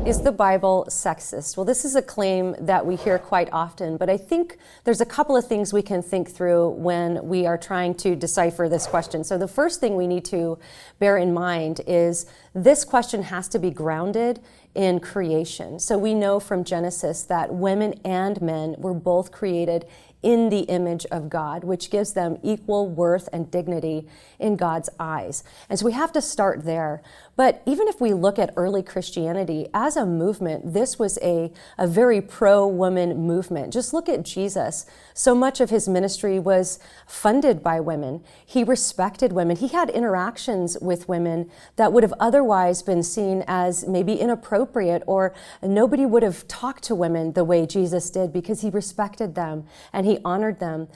Is the Bible sexist? Well, this is a claim that we hear quite often, but I think there's a couple of things we can think through when we are trying to decipher this question. So the first thing we need to bear in mind is this question has to be grounded in creation. So we know from Genesis that women and men were both created in the image of God, which gives them equal worth and dignity in God's eyes. And so we have to start there. But even if we look at early Christianity as a movement, this was a very pro-woman movement. Just look at Jesus. So much of his ministry was funded by women. He respected women. He had interactions with women that would have otherwise been seen as maybe inappropriate, or nobody would have talked to women the way Jesus did because he respected them and he honored them.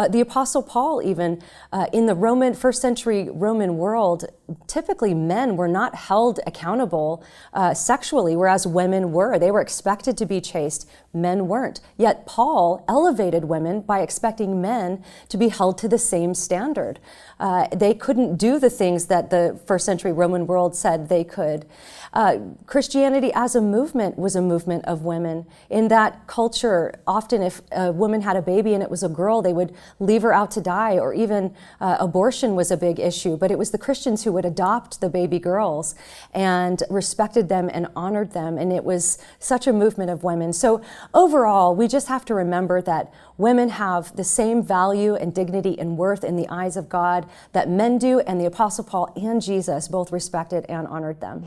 The Apostle Paul, even in the first century Roman world, typically men were not held accountable sexually, whereas women were. They were expected to be chaste. Men weren't. Yet Paul elevated women by expecting men to be held to the same standard. They couldn't do the things that the first century Roman world said they could. Christianity as a movement was a movement of women. In that culture, often if a woman had a baby and it was a girl, they would leave her out to die, or even abortion was a big issue. But it was the Christians who would adopt the baby girls and respected them and honored them. And it was such a movement of women. So overall, we just have to remember that women have the same value and dignity and worth in the eyes of God that men do, and the Apostle Paul and Jesus both respected and honored them.